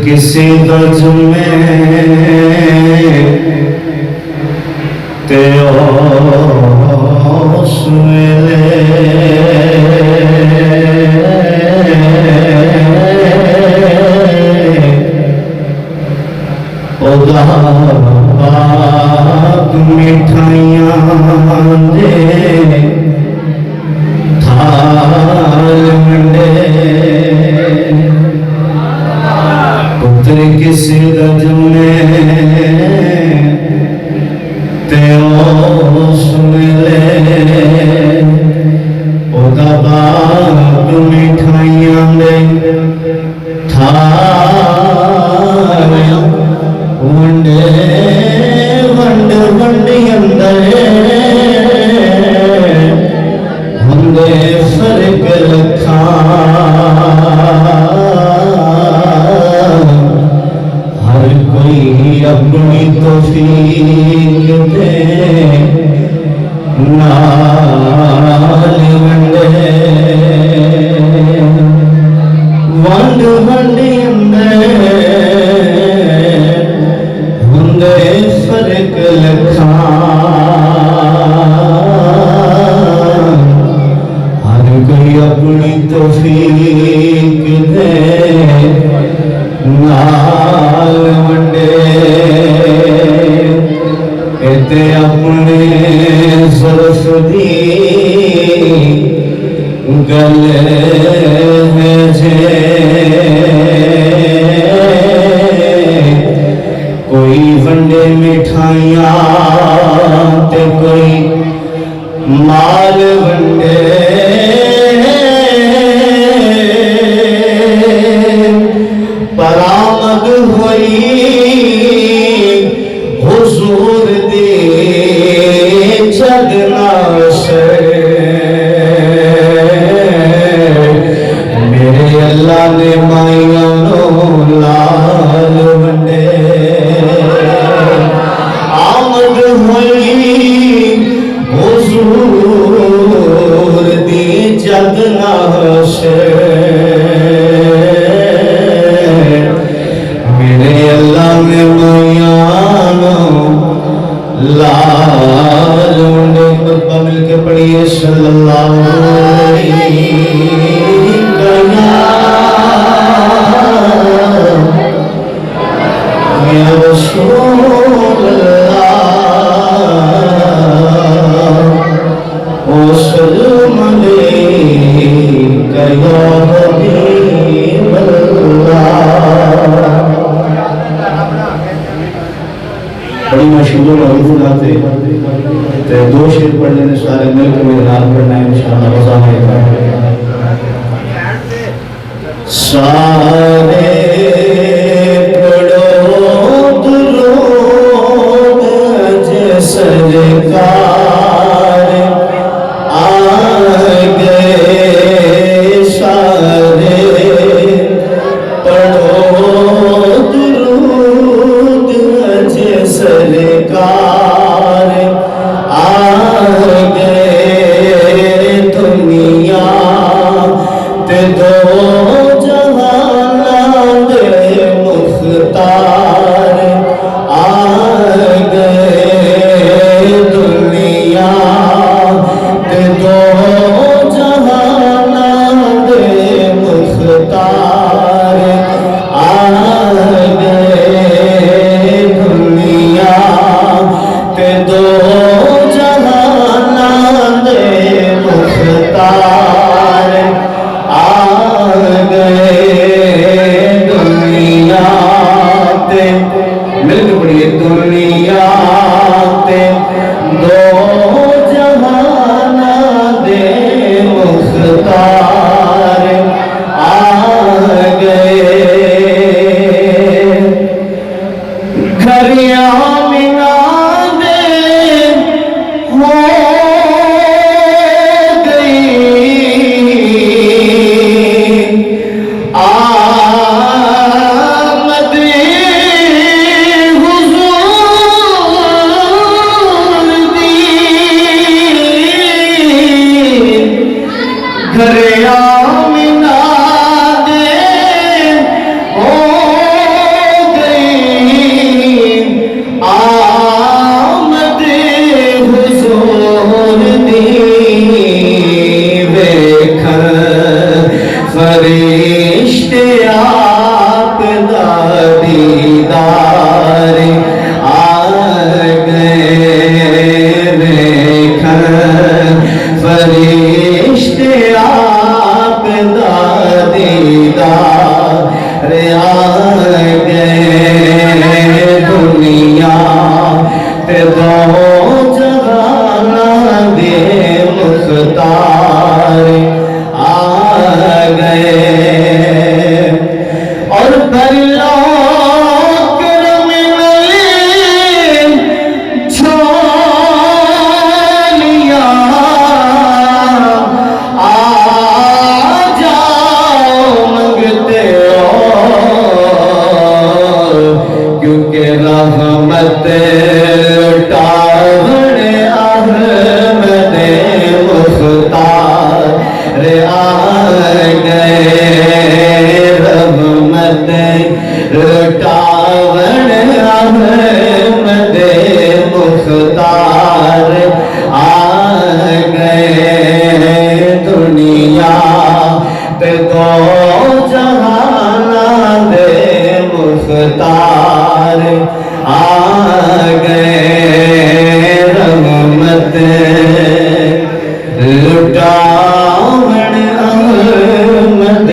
کسی گج میں تے اوس ملے خدا پاک مٹھائیاں دے تھال منڈے کسی گج میں تے اوس ملے خدا پاک مٹھائیاں دے تھال ونڈے ونڈ ونڈی اندر ہندے فرق رکھا ہر کوئی اپنی توفیق دے نال ونڈے ونڈ ونڈی اندر فرق لکھا ہر کوئی اپنی توفیق دے نال ونڈے اتے اپنے ظرف دی گل ہے جے کوئی ونڈے مٹھائیاں تے کوئی مال ونڈے برآمد ہوئی حضور دی جگ ناشر میرے اللہ نے مائیاں نو لال ونڈے آمد ہوئی حضور دی جگ ناشر میرے اللہ نے مائیاں نو لال ونڈے قربہ مل کے پڑھیے صلی اللہ علیہ یا رسول اللہ وسلم علیک یا حبیب اللہ بڑی مشہور محبوب آتے دو شیر پڑھ لینے سارے مل کے میرے نام پڑھنا ہے انشاءاللہ وضاح ہے سارے پڑھو درود سرکار آئے گئے سارے پڑھو درود سرکار آئے گئے دنیا تے دو جہان دے مختار آئے گئے دنیا مختار آ گئے دنیا تے مل کے پڑھیے دنیا تے دو جہان دے مختار آ گئے گھریاں منا دے ہو گئی آمد حضور دی گھریاں منا دے ہو آمد حضور دی ویکھن فرشتے آپ دا دیدار آ گئے ویکھن فرشتے آپ دا دیدار آ گئے دنیا تے دو جہان دے مختار آ گئے اور بھلا کرم میں جھولیاں آ جاؤ منگتے ہو کیونکہ رحمت لٹاون احمد مختار آ گئے رحمت لٹاون احمد مختار آ گئے دنیا پہ دو